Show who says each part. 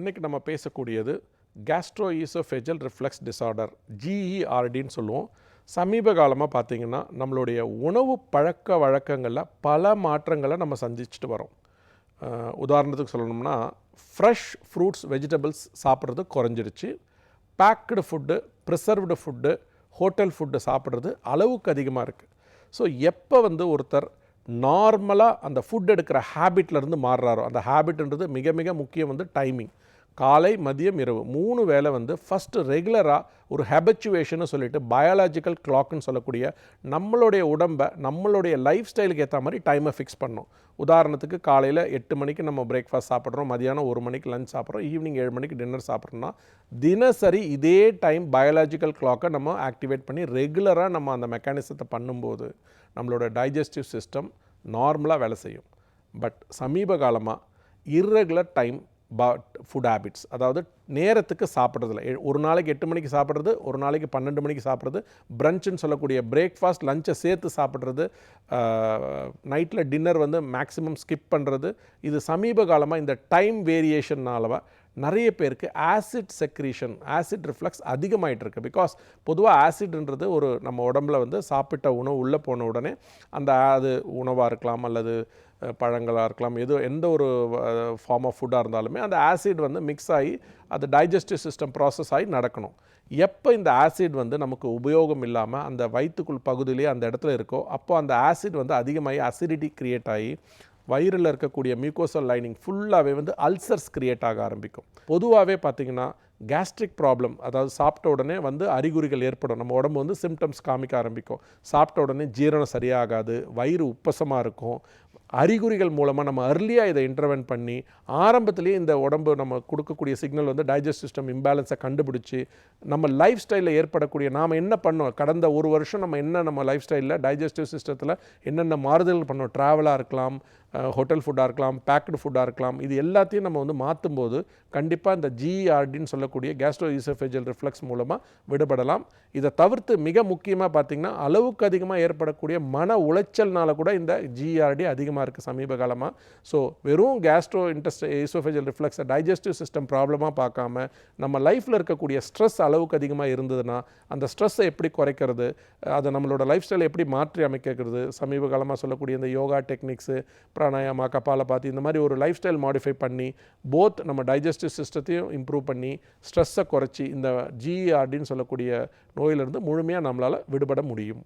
Speaker 1: இன்றைக்கி நம்ம பேசக்கூடியது கேஸ்ட்ரோஈசோஃபேஜல் reflex disorder, GERDன்னு சொல்லுவோம். சமீப காலமாக பார்த்திங்கன்னா நம்மளுடைய உணவு பழக்க வழக்கங்களில் பல மாற்றங்களை நம்ம சந்திச்சுட்டு வரோம். உதாரணத்துக்கு சொல்லணும்னா, ஃப்ரெஷ் ஃப்ரூட்ஸ் வெஜிடபிள்ஸ் சாப்பிட்றது குறைஞ்சிருச்சு. Packed food, preserved food, hotel food சாப்பிட்றது அளவுக்கு அதிகமாக இருக்குது. ஸோ எப்போ ஒருத்தர் நார்மலாக அந்த ஃபுட் எடுக்கிற ஹேபிட்லேருந்து மாறுறாரோ, அந்த ஹேபிட்ன்றது மிக மிக முக்கியம். டைமிங், காலை மதியம் இரவு 3 வேளை ஃபஸ்ட்டு ரெகுலராக ஒரு ஹேபிச்சுவேஷன்னு சொல்லிட்டு பயாலஜிக்கல் கிளாக்குன்னு சொல்லக்கூடிய நம்மளுடைய உடம்பை நம்மளுடைய லைஃப் ஸ்டைலுக்கு ஏற்ற மாதிரி டைமை ஃபிக்ஸ் பண்ணோம். உதாரணத்துக்கு காலையில் 8 மணிக்கு நம்ம பிரேக்ஃபாஸ்ட் சாப்பிட்றோம், மதியானம் 1 மணிக்கு லஞ்ச் சாப்பிட்றோம், ஈவினிங் 7 மணிக்கு டின்னர் சாப்பிட்றோம்னா தினசரி இதே டைம் பயாலஜிக்கல் கிளாக்கை நம்ம ஆக்டிவேட் பண்ணி ரெகுலராக நம்ம அந்த மெக்கானிசத்தை பண்ணும்போது நம்மளோட டைஜஸ்டிவ் சிஸ்டம் நார்மலாக வேலை செய்யும். பட் சமீப காலமாக இர்ரெகுலர் டைம் ஃபுட் ஹேபிட்ஸ், அதாவது நேரத்துக்கு சாப்பிட்றதில்ல. ஒரு நாளைக்கு 8 மணிக்கு சாப்பிட்றது, ஒரு நாளைக்கு 12 மணிக்கு சாப்பிட்றது, பிரஞ்சுன்னு சொல்லக்கூடிய பிரேக்ஃபாஸ்ட் லஞ்சை சேர்த்து சாப்பிட்றது, நைட்டில் டின்னர் மேக்ஸிமம் ஸ்கிப் பண்ணுறது. இது சமீப காலமாக இந்த டைம் வேரியேஷன்னால நிறைய பேருக்கு ஆசிட் செக்ரீஷன், ஆசிட் ரிஃப்ளக்ஸ் அதிகமாகிட்டுருக்கு. பிகாஸ் பொதுவாக ஆசிட்ன்றது ஒரு நம்ம உடம்புல சாப்பிட்ட உணவு உள்ளே போன உடனே அது உணவாக இருக்கலாம் அல்லது பழங்களாக இருக்கலாம், எந்த ஒரு ஃபார்ம் ஆஃப் ஃபுட்டாக இருந்தாலுமே அந்த ஆசிட் மிக்ஸ் ஆகி அது டைஜஸ்டிவ் சிஸ்டம் ப்ராசஸ் ஆகி நடக்கணும். எப்போ இந்த ஆசிட் நமக்கு உபயோகம் இல்லாமல் அந்த வயிற்றுக்குள் பகுதியிலே அந்த இடத்துல இருக்கோ, அப்போ அந்த ஆசிட் அதிகமாகி அசிடிட்டி க்ரியேட் ஆகி வயிறில் இருக்கக்கூடிய மியூக்கோசல் லைனிங் ஃபுல்லாகவே அல்சர்ஸ் க்ரியேட் ஆக ஆரம்பிக்கும். பொதுவாகவே பார்த்திங்கன்னா கேஸ்ட்ரிக் ப்ராப்ளம், அதாவது சாப்பிட்ட உடனே அறிகுறிகள் ஏற்படும். நம்ம உடம்பு சிம்டம்ஸ் காமிக்க ஆரம்பிக்கும். சாப்பிட்ட உடனே ஜீரணம் சரியாகாது, வயிறு உப்பசமாக இருக்கும். அறிகுறிகள் மூலமாக நம்ம அர்லியாக இதை இன்டர்வென்ட் பண்ணி ஆரம்பத்திலேயே இந்த உடம்பு நம்ம கொடுக்கக்கூடிய சிக்னல் டைஜஸ்ட் சிஸ்டம் இம்பேலன்ஸை கண்டுபிடிச்சி நம்ம லைஃப் ஸ்டைலில் ஏற்படக்கூடிய நாம் என்ன பண்ணோம், கடந்த ஒரு வருஷம் நம்ம லைஃப் ஸ்டைலில் டைஜஸ்டிவ் சிஸ்டத்தில் என்னென்ன மாறுதல்கள் பண்ணோம், ட்ராவலாக இருக்கலாம், ஹோட்டல் ஃபுட்டாக இருக்கலாம், பேக்டு ஃபுட்டாக இருக்கலாம், இது எல்லாத்தையும் நம்ம மாற்றும்போது கண்டிப்பாக இந்த GERDன்னு சொல்லக்கூடிய கேஸ்ட்ரோஈசோஃபேஜல் ரிஃப்ளெக்ஸ் மூலமாக விடுபடலாம். இதை தவிர்த்து மிக முக்கியமாக பார்த்திங்கன்னா அளவுக்கு அதிகமாக ஏற்படக்கூடிய மன உளைச்சல்னால கூட இந்த GERD அதிகமாக இருக்குது சமீப காலமாக. ஸோ வெறும் ஈசோஃபேஜல் ரிஃப்ளெக்ஸை டைஜஸ்டிவ் சிஸ்டம் ப்ராப்ளமாக பார்க்காம நம்ம லைஃப்பில் இருக்கக்கூடிய ஸ்ட்ரெஸ் அளவுக்கு அதிகமாக இருந்ததுன்னா அந்த ஸ்ட்ரெஸ்ஸை எப்படி குறைக்கிறது, அதை நம்மளோட லைஃப் ஸ்டைலை எப்படி மாற்றி அமைக்கிறது, சமீப காலமாக சொல்லக்கூடிய இந்த யோகா டெக்னிக்ஸு, பிராணாயாமா, கபாலபாதி, இந்த மாதிரி ஒரு லைஃப் ஸ்டைல் மாடிஃபை பண்ணி போத் நம்ம டைஜஸ்டிவ் சிஸ்டத்தையும் இம்ப்ரூவ் பண்ணி ஸ்ட்ரெஸ்ஸை குறைச்சி இந்த GERDன்னு சொல்லக்கூடிய நோயிலிருந்து முழுமையாக நம்மளால் விடுபட முடியும்.